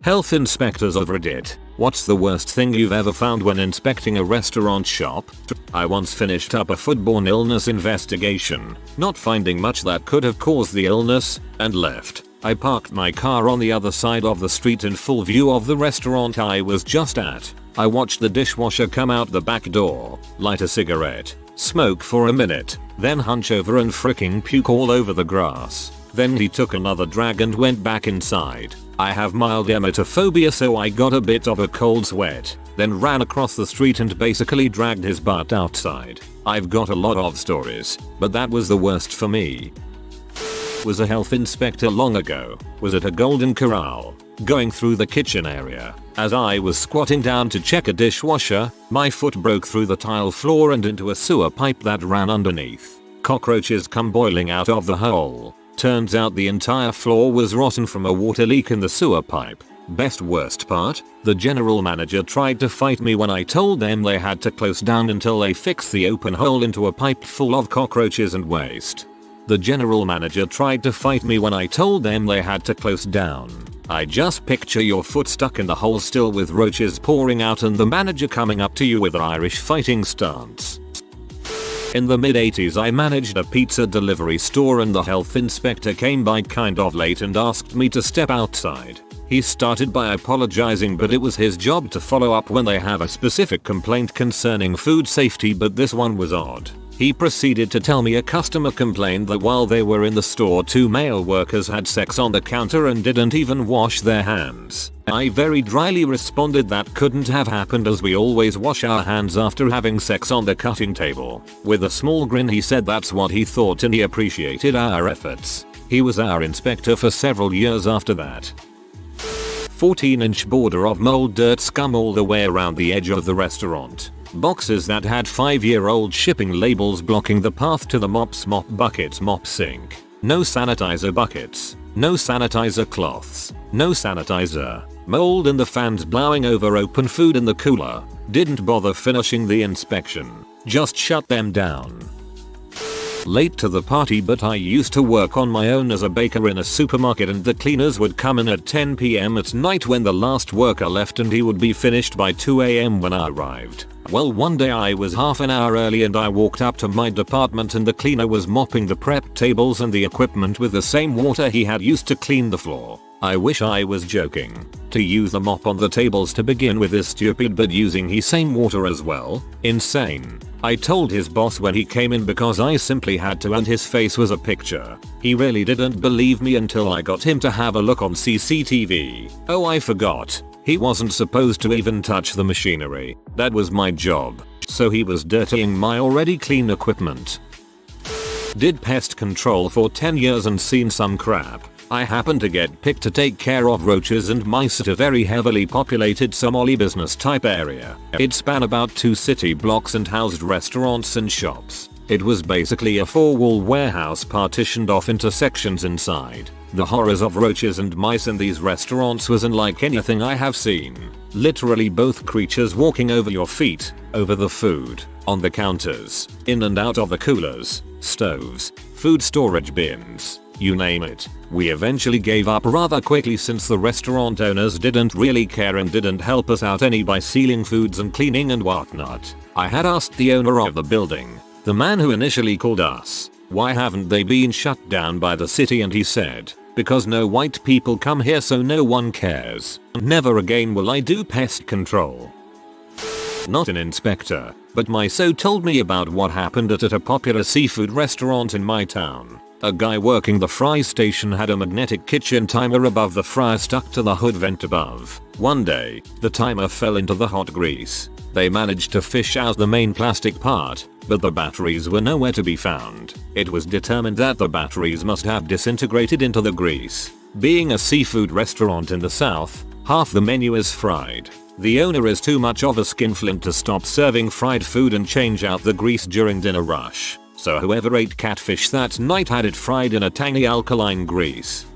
Health inspectors of Reddit. What's the worst thing you've ever found when inspecting a restaurant shop? I once finished up a foodborne illness investigation, not finding much that could have caused the illness, and left. I parked my car on the other side of the street in full view of the restaurant I was just at. I watched the dishwasher come out the back door, light a cigarette, smoke for a minute, then hunch over and fricking puke all over the grass. Then he took another drag and went back inside. I have mild emetophobia, so I got a bit of a cold sweat, then ran across the street and basically dragged his butt outside. I've got a lot of stories, but that was the worst for me. Was a health inspector long ago. Was at a Golden Corral, going through the kitchen area. As I was squatting down to check a dishwasher, my foot broke through the tile floor and into a sewer pipe that ran underneath. Cockroaches come boiling out of the hole. Turns out the entire floor was rotten from a water leak in the sewer pipe. Best worst part, the general manager tried to fight me when I told them they had to close down until they fixed the open hole into a pipe full of cockroaches and waste. The general manager tried to fight me when I told them they had to close down. I just picture your foot stuck in the hole still with roaches pouring out and the manager coming up to you with an Irish fighting stance. In the mid-80s I managed a pizza delivery store and the health inspector came by kind of late and asked me to step outside. He started by apologizing, but it was his job to follow up when they have a specific complaint concerning food safety, but this one was odd. He proceeded to tell me a customer complained that while they were in the store 2 male workers had sex on the counter and didn't even wash their hands. I very dryly responded that couldn't have happened as we always wash our hands after having sex on the cutting table. With a small grin he said that's what he thought and he appreciated our efforts. He was our inspector for several years after that. 14-inch border of mold dirt scum all the way around the edge of the restaurant. Boxes that had 5-year-old shipping labels blocking the path to the mop buckets mop sink. No sanitizer buckets. No sanitizer cloths. No sanitizer. Mold in the fans blowing over open food in the cooler. Didn't bother finishing the inspection. Just shut them down. Late to the party, but I used to work on my own as a baker in a supermarket and the cleaners would come in at 10 PM at night when the last worker left and he would be finished by 2 AM when I arrived. Well, one day I was half an hour early and I walked up to my department and the cleaner was mopping the prep tables and the equipment with the same water he had used to clean the floor. I wish I was joking. To use the mop on the tables to begin with is stupid, but using the same water as well? Insane. I told his boss when he came in because I simply had to and his face was a picture. He really didn't believe me until I got him to have a look on CCTV. Oh, I forgot. He wasn't supposed to even touch the machinery. That was my job. So he was dirtying my already clean equipment. Did pest control for 10 years and seen some crap. I happened to get picked to take care of roaches and mice at a very heavily populated Somali business type area. It span about 2 city blocks and housed restaurants and shops. It was basically a 4-wall warehouse partitioned off into sections inside. The horrors of roaches and mice in these restaurants was unlike anything I have seen. Literally both creatures walking over your feet, over the food, on the counters, in and out of the coolers, stoves, food storage bins. You name it. We eventually gave up rather quickly since the restaurant owners didn't really care and didn't help us out any by sealing foods and cleaning and whatnot. I had asked the owner of the building, the man who initially called us, why haven't they been shut down by the city, and he said, because no white people come here so no one cares. Never again will I do pest control. Not an inspector, but my so told me about what happened at a popular seafood restaurant in my town. A guy working the fry station had a magnetic kitchen timer above the fryer stuck to the hood vent above. One day, the timer fell into the hot grease. They managed to fish out the main plastic part, but the batteries were nowhere to be found. It was determined that the batteries must have disintegrated into the grease. Being a seafood restaurant in the south, half the menu is fried. The owner is too much of a skinflint to stop serving fried food and change out the grease during dinner rush. So whoever ate catfish that night had it fried in a tangy alkaline grease.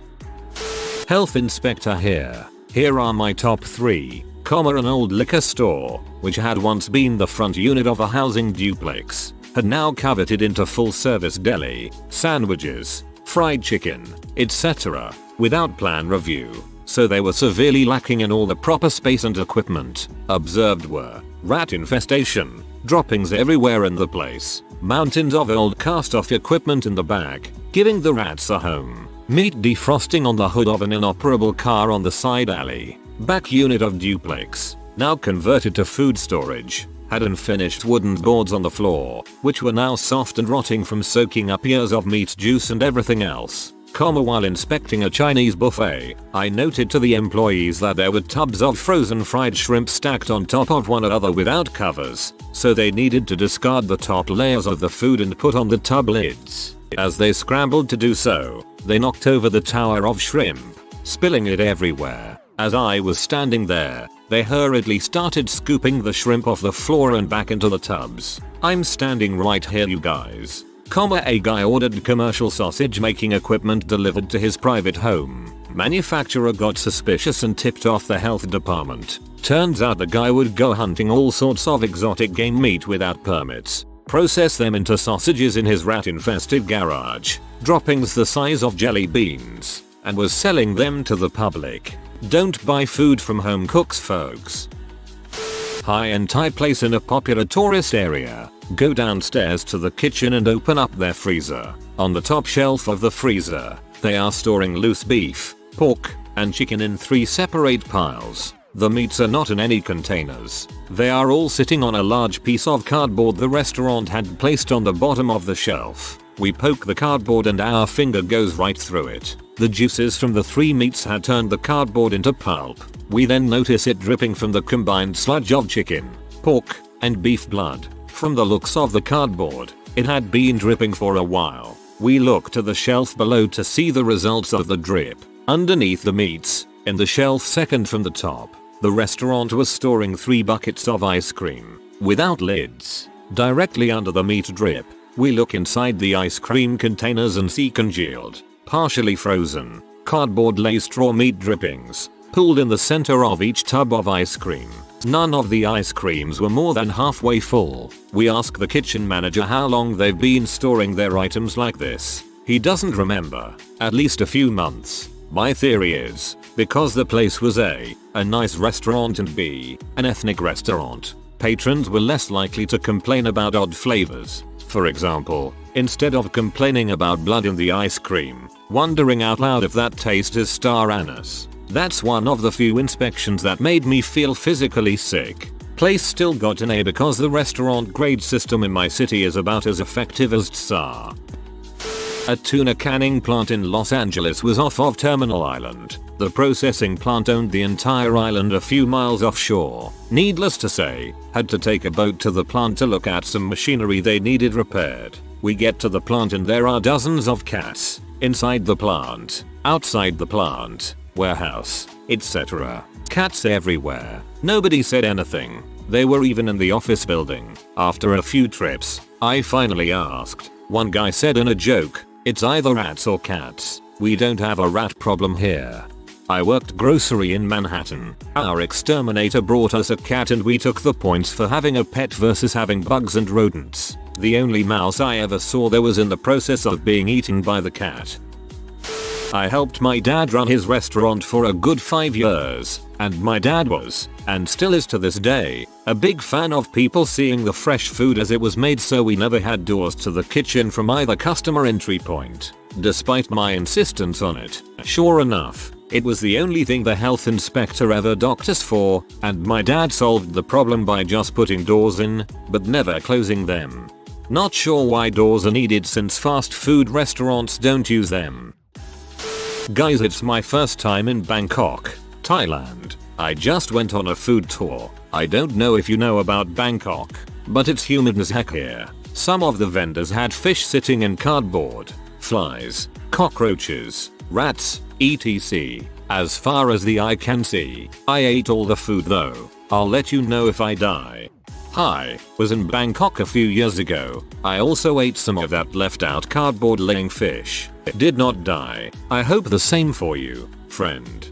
Health inspector here. Here are my top 3. An old liquor store, which had once been the front unit of a housing duplex, had now converted into full service deli, sandwiches, fried chicken, etc. without plan review. so they were severely lacking in all the proper space and equipment. Observed were rat infestation, droppings everywhere in the place, mountains of old cast-off equipment in the back, giving the rats a home, meat defrosting on the hood of an inoperable car on the side alley, back unit of duplex, now converted to food storage, had unfinished wooden boards on the floor, which were now soft and rotting from soaking up years of meat juice and everything else. While inspecting a Chinese buffet, I noted to the employees that there were tubs of frozen fried shrimp stacked on top of one another without covers, so they needed to discard the top layers of the food and put on the tub lids. As they scrambled to do so, they knocked over the tower of shrimp, spilling it everywhere. As I was standing there, they hurriedly started scooping the shrimp off the floor and back into the tubs. I'm standing right here, you guys. A guy ordered commercial sausage making equipment delivered to his private home. Manufacturer got suspicious and tipped off the health department. Turns out the guy would go hunting all sorts of exotic game meat without permits, process them into sausages in his rat-infested garage, droppings the size of jelly beans, and was selling them to the public. Don't buy food from home cooks, folks. High-end Thai place in a popular tourist area. Go downstairs to the kitchen and open up their freezer. On the top shelf of the freezer, they are storing loose beef, pork, and chicken in 3 separate piles. The meats are not in any containers. They are all sitting on a large piece of cardboard the restaurant had placed on the bottom of the shelf. We poke the cardboard and our finger goes right through it. The juices from the 3 meats had turned the cardboard into pulp. We then notice it dripping from the combined sludge of chicken, pork, and beef blood. From the looks of the cardboard, it had been dripping for a while. We look to the shelf below to see the results of the drip. Underneath the meats, in the shelf second from the top, the restaurant was storing 3 buckets of ice cream, without lids. Directly under the meat drip, we look inside the ice cream containers and see congealed, partially frozen, cardboard-laced raw meat drippings, pooled in the center of each tub of ice cream. None of the ice creams were more than halfway full. We ask the kitchen manager how long they've been storing their items like this. He doesn't remember. At least a few months. My theory is, because the place was A nice restaurant, and B, an ethnic restaurant, patrons were less likely to complain about odd flavors. For example, instead of complaining about blood in the ice cream, wondering out loud if that taste is star anise. That's one of the few inspections that made me feel physically sick. Place still got an A because the restaurant grade system in my city is about as effective as TSA. A tuna canning plant in Los Angeles was off of Terminal Island. The processing plant owned the entire island a few miles offshore. Needless to say, had to take a boat to the plant to look at some machinery they needed repaired. We get to the plant and there are dozens of cats. Inside the plant, outside the plant, warehouse, etc. Cats everywhere. Nobody said anything. They were even in the office building. After a few trips, I finally asked. One guy said in a joke, "It's either rats or cats. We don't have a rat problem here." I worked grocery in Manhattan. Our exterminator brought us a cat and we took the points for having a pet versus having bugs and rodents. The only mouse I ever saw there was in the process of being eaten by the cat. I helped my dad run his restaurant for a good 5 years, and my dad was, and still is to this day, a big fan of people seeing the fresh food as it was made, so we never had doors to the kitchen from either customer entry point, despite my insistence on it. Sure enough, it was the only thing the health inspector ever docked us for, and my dad solved the problem by just putting doors in, but never closing them. Not sure why doors are needed since fast food restaurants don't use them. Guys, it's my first time in Bangkok, Thailand. I just went on a food tour. I don't know if you know about Bangkok, but it's humid as heck here. Some of the vendors had fish sitting in cardboard, flies, cockroaches, rats, etc. As far as the eye can see. I ate all the food though. I'll let you know if I die. Hi, was in Bangkok a few years ago. I also ate some of that left out cardboard laying fish. Did not die. I hope the same for you, friend.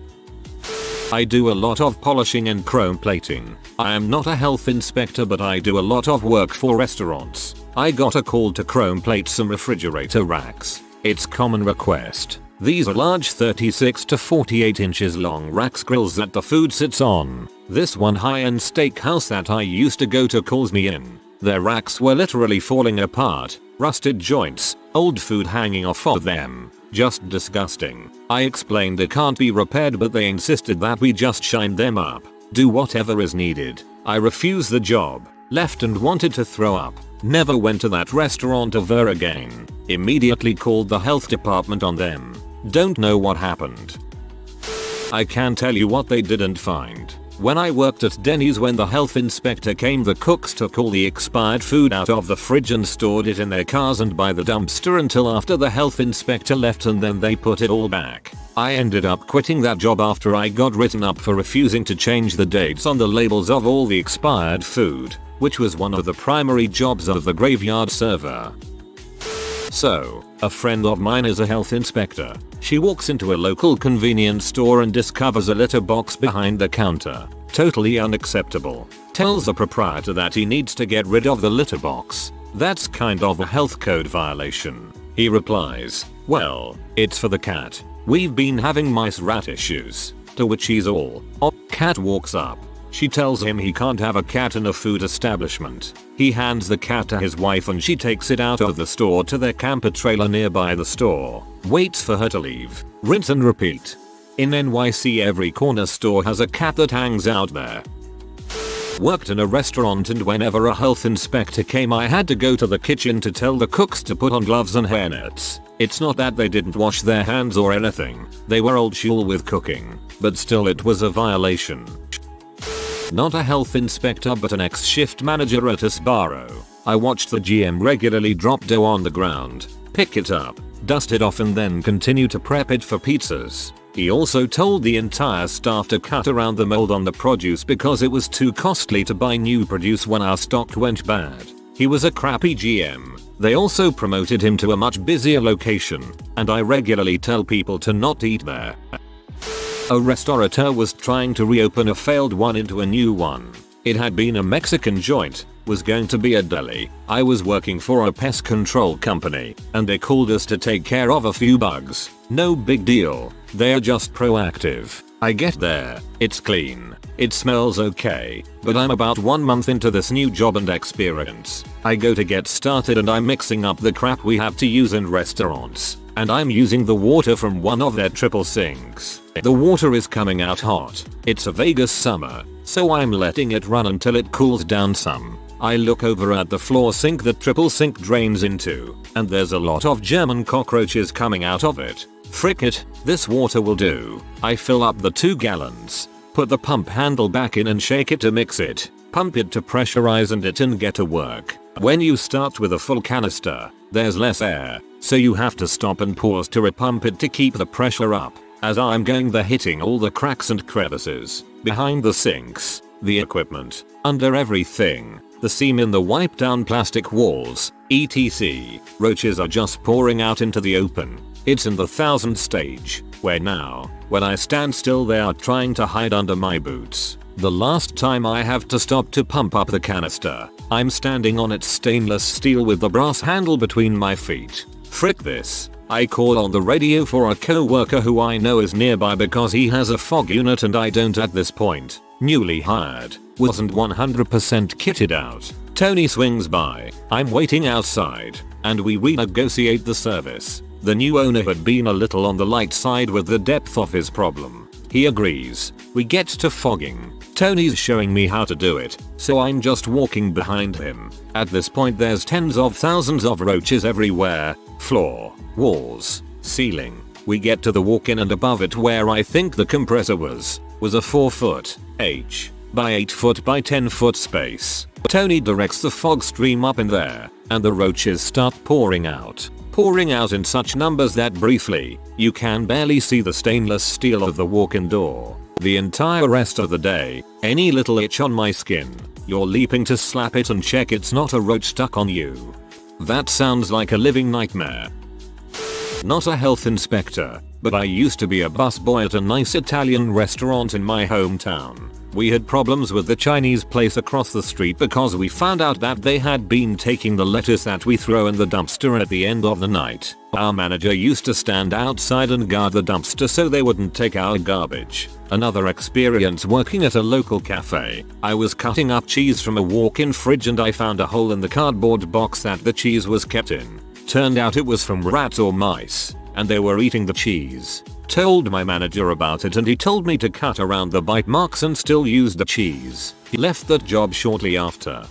I do a lot of polishing and chrome plating. I am not a health inspector, but I do a lot of work for restaurants. I got a call to chrome plate some refrigerator racks. It's common request. These are large 36 to 48 inches long racks grills that the food sits on. This one high-end steakhouse that I used to go to calls me in. Their racks were literally falling apart, rusted joints, old food hanging off of them. Just disgusting. I explained they can't be repaired, but they insisted that we just shine them up, do whatever is needed. I refused the job, left and wanted to throw up. Never went to that restaurant ever again. Immediately called the health department on them. Don't know what happened. I can tell you what they didn't find. When I worked at Denny's, when the health inspector came, the cooks took all the expired food out of the fridge and stored it in their cars and by the dumpster until after the health inspector left, and then they put it all back. I ended up quitting that job after I got written up for refusing to change the dates on the labels of all the expired food, which was one of the primary jobs of the graveyard server. So, a friend of mine is a health inspector. She walks into a local convenience store and discovers a litter box behind the counter. Totally unacceptable. Tells the proprietor that he needs to get rid of the litter box. That's kind of a health code violation. He replies, well, it's for the cat. We've been having mice rat issues. To which he's all, oh. Cat walks up. She tells him he can't have a cat in a food establishment. He hands the cat to his wife and she takes it out of the store to their camper trailer nearby the store. Waits for her to leave. Rinse and repeat. In NYC, every corner store has a cat that hangs out there. Worked in a restaurant, and whenever a health inspector came, I had to go to the kitchen to tell the cooks to put on gloves and hairnets. It's not that they didn't wash their hands or anything. They were old school with cooking. But still, it was a violation. Not a health inspector, but an ex-shift manager at a Sbarro. I watched the GM regularly drop dough on the ground, pick it up, dust it off and then continue to prep it for pizzas. He also told the entire staff to cut around the mold on the produce because it was too costly to buy new produce when our stock went bad. He was a crappy GM. They also promoted him to a much busier location, and I regularly tell people to not eat there. A restaurateur was trying to reopen a failed one into a new one. It had been a Mexican joint, was going to be a deli. I was working for a pest control company, and they called us to take care of a few bugs. No big deal. They're just proactive. I get there, it's clean, it smells okay, but I'm about 1 month into this new job and experience. I go to get started and I'm mixing up the crap we have to use in restaurants, and I'm using the water from one of their triple sinks. The water is coming out hot. It's a Vegas summer, so I'm letting it run until it cools down some. I look over at the floor sink the triple sink drains into, and there's a lot of German cockroaches coming out of it. Frick it, this water will do. I fill up the 2 gallons, put the pump handle back in and shake it to mix it, pump it to pressurize and it and get to work. When you start with a full canister, there's less air, so you have to stop and pause to repump it to keep the pressure up. As I'm going there, hitting all the cracks and crevices, behind the sinks, the equipment, under everything, the seam in the wiped down plastic walls, etc. Roaches are just pouring out into the open. It's in the 1000th stage, where now, when I stand still they are trying to hide under my boots. The last time I have to stop to pump up the canister, I'm standing on its stainless steel with the brass handle between my feet. Frick this. I call on the radio for a co-worker who I know is nearby because he has a fog unit and I don't at this point. Newly hired, wasn't 100% kitted out. Tony swings by, I'm waiting outside, and we renegotiate the service. The new owner had been a little on the light side with the depth of his problem. He agrees. We get to fogging. Tony's showing me how to do it, so I'm just walking behind him. At this point there's tens of thousands of roaches everywhere, floor, walls, ceiling. We get to the walk-in and above it where I think the compressor was a 4 foot H by 8 foot by 10 foot space. Tony directs the fog stream up in there, and the roaches start pouring out in such numbers that briefly, you can barely see the stainless steel of the walk-in door. The entire rest of the day, any little itch on my skin, you're leaping to slap it and check it's not a roach stuck on you. That sounds like a living nightmare. Not a health inspector, but I used to be a busboy at a nice Italian restaurant in my hometown. We had problems with the Chinese place across the street because we found out that they had been taking the lettuce that we throw in the dumpster at the end of the night. Our manager used to stand outside and guard the dumpster so they wouldn't take our garbage. Another experience working at a local cafe. I was cutting up cheese from a walk-in fridge and I found a hole in the cardboard box that the cheese was kept in. Turned out it was from rats or mice, and they were eating the cheese. Told my manager about it and he told me to cut around the bite marks and still use the cheese. He left that job shortly after.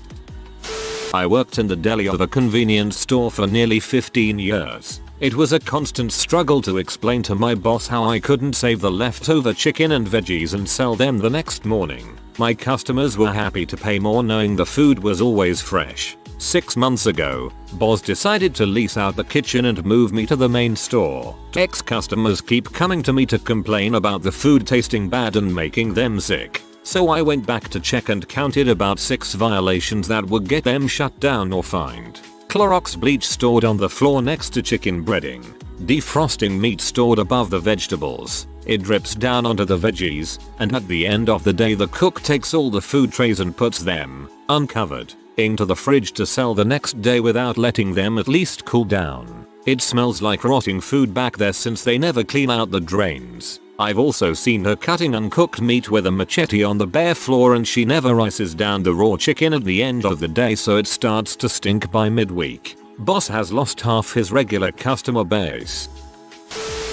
I worked in the deli of a convenience store for nearly 15 years. It was a constant struggle to explain to my boss how I couldn't save the leftover chicken and veggies and sell them the next morning. My customers were happy to pay more knowing the food was always fresh. 6 months ago, boss decided to lease out the kitchen and move me to the main store. Ex-customers keep coming to me to complain about the food tasting bad and making them sick. So I went back to check and counted about 6 violations that would get them shut down or fined. Clorox bleach stored on the floor next to chicken breading. Defrosting meat stored above the vegetables. It drips down onto the veggies, and at the end of the day the cook takes all the food trays and puts them, uncovered, into the fridge to sell the next day without letting them at least cool down. It smells like rotting food back there since they never clean out the drains. I've also seen her cutting uncooked meat with a machete on the bare floor and she never ices down the raw chicken at the end of the day so it starts to stink by midweek. Boss has lost half his regular customer base.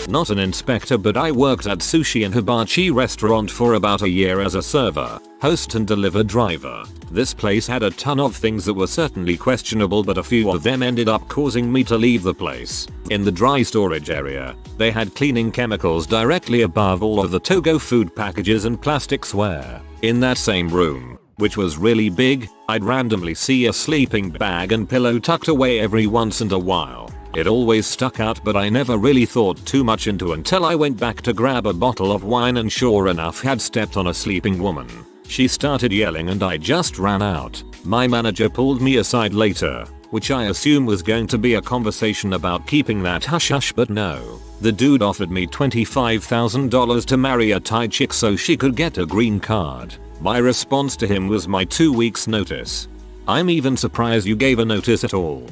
Not an inspector, but I worked at sushi and hibachi restaurant for about a year as a server, host and deliver driver. This place had a ton of things that were certainly questionable, but a few of them ended up causing me to leave the place. In the dry storage area, they had cleaning chemicals directly above all of the to-go food packages and plasticware. In that same room, which was really big, I'd randomly see a sleeping bag and pillow tucked away every once in a while. It always stuck out, but I never really thought too much into until I went back to grab a bottle of wine and sure enough had stepped on a sleeping woman. She started yelling and I just ran out. My manager pulled me aside later, which I assume was going to be a conversation about keeping that hush hush, but no. The dude offered me $25,000 to marry a Thai chick so she could get a green card. My response to him was my 2 weeks notice. I'm even surprised you gave a notice at all.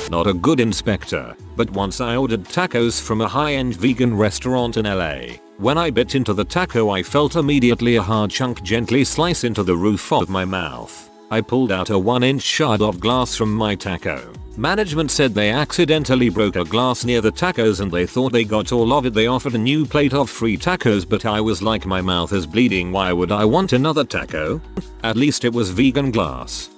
Not a good inspector, but once I ordered tacos from a high-end vegan restaurant in LA. When I bit into the taco I felt immediately a hard chunk gently slice into the roof of my mouth. I pulled out a 1-inch shard of glass from my taco. Management said they accidentally broke a glass near the tacos and they thought they got all of it. They offered a new plate of free tacos, but I was like, my mouth is bleeding, why would I want another taco? At least it was vegan glass.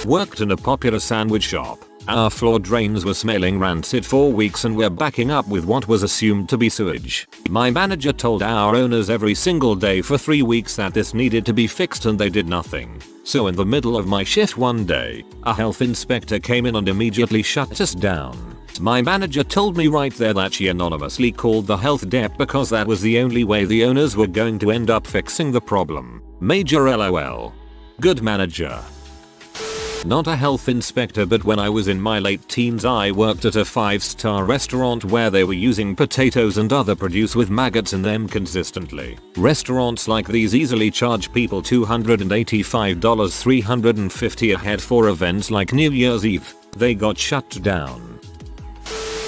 Worked in a popular sandwich shop. Our floor drains were smelling rancid for weeks and we're backing up with what was assumed to be sewage. My manager told our owners every single day for 3 weeks that this needed to be fixed and they did nothing. So in the middle of my shift one day, a health inspector came in and immediately shut us down. My manager told me right there that she anonymously called the health dep because that was the only way the owners were going to end up fixing the problem. Major LOL. Good manager. Not a health inspector, but when I was in my late teens I worked at a 5-star restaurant where they were using potatoes and other produce with maggots in them consistently. Restaurants like these easily charge people $285, $350 a head for events like New Year's Eve. They got shut down.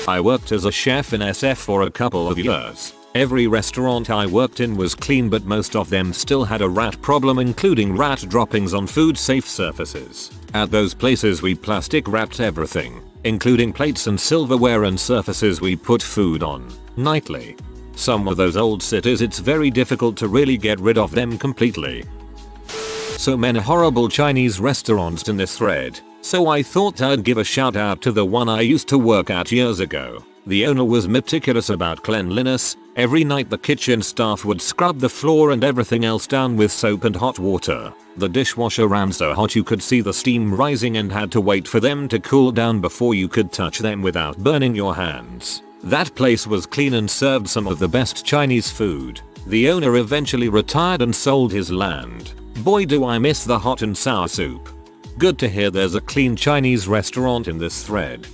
I worked as a chef in SF for a couple of years. Every restaurant I worked in was clean, but most of them still had a rat problem, including rat droppings on food safe surfaces. At those places we plastic wrapped everything, including plates and silverware and surfaces we put food on, nightly. Some of those old cities it's very difficult to really get rid of them completely. So many horrible Chinese restaurants in this thread, so I thought I'd give a shout out to the one I used to work at years ago. The owner was meticulous about cleanliness. Every night the kitchen staff would scrub the floor and everything else down with soap and hot water. The dishwasher ran so hot you could see the steam rising and had to wait for them to cool down before you could touch them without burning your hands. That place was clean and served some of the best Chinese food. The owner eventually retired and sold his land. Boy, do I miss the hot and sour soup. Good to hear there's a clean Chinese restaurant in this thread.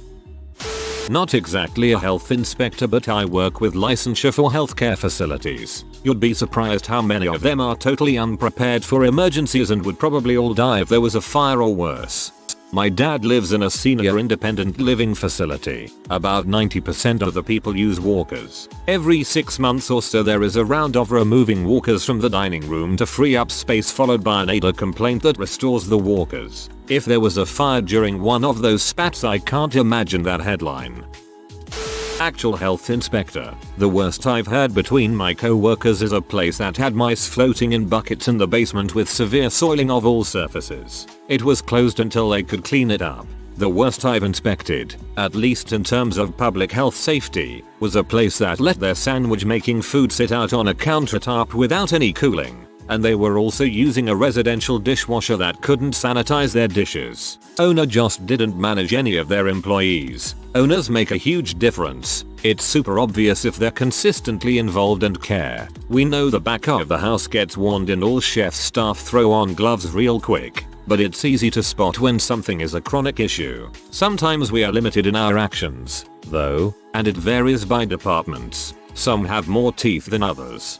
Not exactly a health inspector, but I work with licensure for healthcare facilities. You'd be surprised how many of them are totally unprepared for emergencies and would probably all die if there was a fire or worse. My dad lives in a senior independent living facility. About 90% of the people use walkers. Every 6 months or so there is a round of removing walkers from the dining room to free up space, followed by an ADA complaint that restores the walkers. If there was a fire during one of those spats, I can't imagine that headline. Actual health inspector. The worst I've heard between my co-workers is a place that had mice floating in buckets in the basement with severe soiling of all surfaces. It was closed until they could clean it up. The worst I've inspected, at least in terms of public health safety, was a place that let their sandwich making food sit out on a countertop without any cooling. And they were also using a residential dishwasher that couldn't sanitize their dishes. Owner just didn't manage any of their employees. Owners make a huge difference. It's super obvious if they're consistently involved and care. We know the back of the house gets warmed and all chef staff throw on gloves real quick. But it's easy to spot when something is a chronic issue. Sometimes we are limited in our actions, though, and it varies by departments. Some have more teeth than others.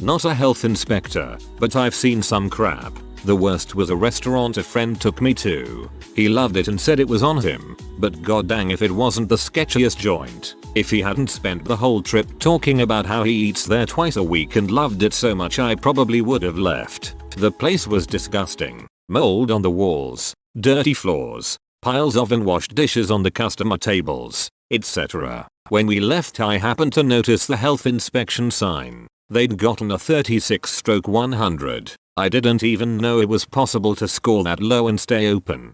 Not a health inspector, but I've seen some crap. The worst was a restaurant a friend took me to. He loved it and said it was on him, but god dang if it wasn't the sketchiest joint. If he hadn't spent the whole trip talking about how he eats there twice a week and loved it so much, I probably would have left. The place was disgusting. Mold on the walls, dirty floors, piles of unwashed dishes on the customer tables, etc. When we left, I happened to notice the health inspection sign. They'd gotten a 36/100. I didn't even know it was possible to score that low and stay open.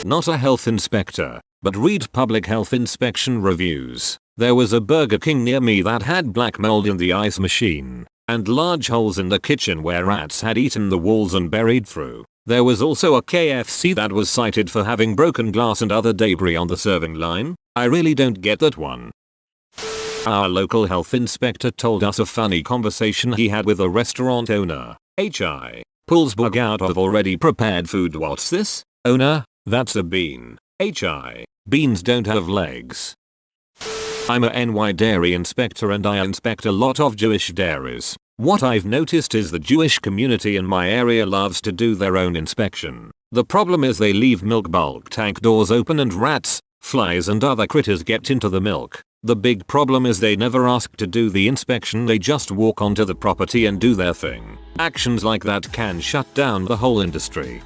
Not a health inspector, but read public health inspection reviews. There was a Burger King near me that had black mold in the ice machine, and large holes in the kitchen where rats had eaten the walls and buried through. There was also a KFC that was cited for having broken glass and other debris on the serving line. I really don't get that one. Our local health inspector told us a funny conversation he had with a restaurant owner. HI. Pulls bug out of already prepared food. What's this? Owner, that's a bean. HI. Beans don't have legs. I'm a NY dairy inspector and I inspect a lot of Jewish dairies. What I've noticed is the Jewish community in my area loves to do their own inspection. The problem is they leave milk bulk tank doors open and rats, flies and other critters get into the milk. The big problem is they never ask to do the inspection, they just walk onto the property and do their thing. Actions like that can shut down the whole industry.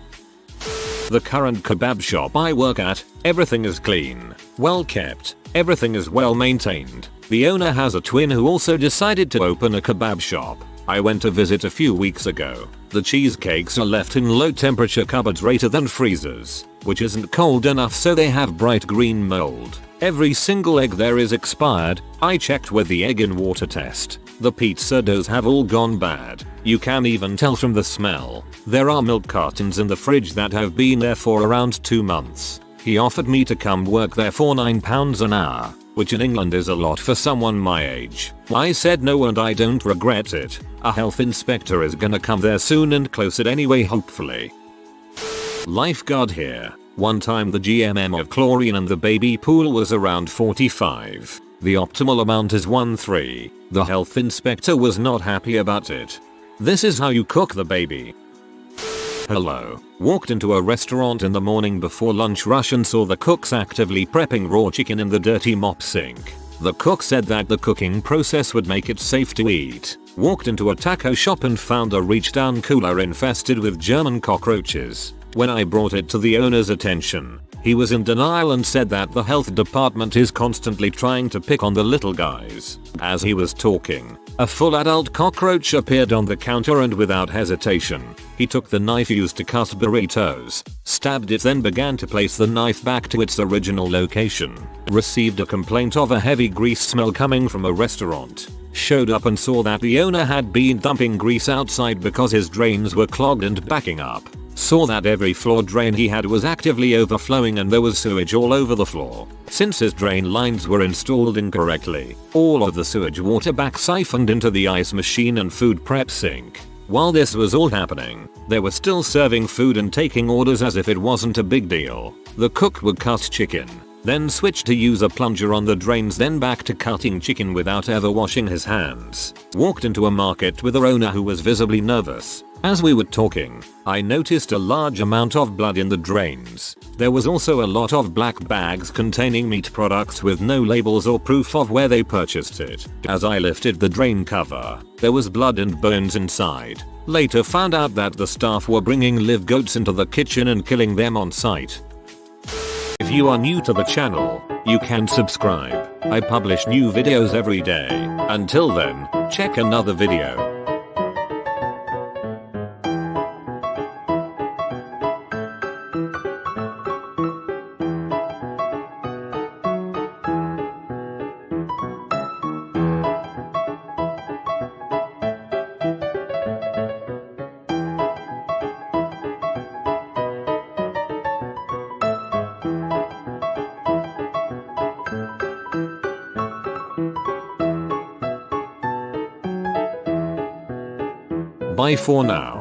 The current kebab shop I work at, everything is clean, well kept, everything is well maintained. The owner has a twin who also decided to open a kebab shop. I went to visit a few weeks ago. The cheesecakes are left in low temperature cupboards rated than freezers, which isn't cold enough, so they have bright green mold. Every single egg there is expired. I checked with the egg in water test. The pizza doughs have all gone bad. You can even tell from the smell. There are milk cartons in the fridge that have been there for around 2 months. He offered me to come work there for £9 an hour, which in England is a lot for someone my age. I said no and I don't regret it. A health inspector is gonna come there soon and close it anyway, hopefully. Lifeguard here. One time the GMM of chlorine in the baby pool was around 45. The optimal amount is 13. The health inspector was not happy about it. This is how you cook the baby. Hello. Walked into a restaurant in the morning before lunch rush and saw the cooks actively prepping raw chicken in the dirty mop sink. The cook said that the cooking process would make it safe to eat. Walked into a taco shop and found a reach down cooler infested with German cockroaches. When I brought it to the owner's attention, he was in denial and said that the health department is constantly trying to pick on the little guys. As he was talking, a full adult cockroach appeared on the counter and without hesitation, he took the knife used to cut burritos, stabbed it, then began to place the knife back to its original location. Received a complaint of a heavy grease smell coming from a restaurant. Showed up and saw that the owner had been dumping grease outside because his drains were clogged and backing up. Saw that every floor drain he had was actively overflowing and there was sewage all over the floor. Since his drain lines were installed incorrectly, all of the sewage water back siphoned into the ice machine and food prep sink. While this was all happening, they were still serving food and taking orders as if it wasn't a big deal. The cook would cut chicken, then switched to use a plunger on the drains, then back to cutting chicken without ever washing his hands. Walked into a market with our owner who was visibly nervous. As we were talking, I noticed a large amount of blood in the drains. There was also a lot of black bags containing meat products with no labels or proof of where they purchased it. As I lifted the drain cover, there was blood and bones inside. Later found out that the staff were bringing live goats into the kitchen and killing them on site. If you are new to the channel, you can subscribe. I publish new videos every day. Until then, check another video. Bye for now.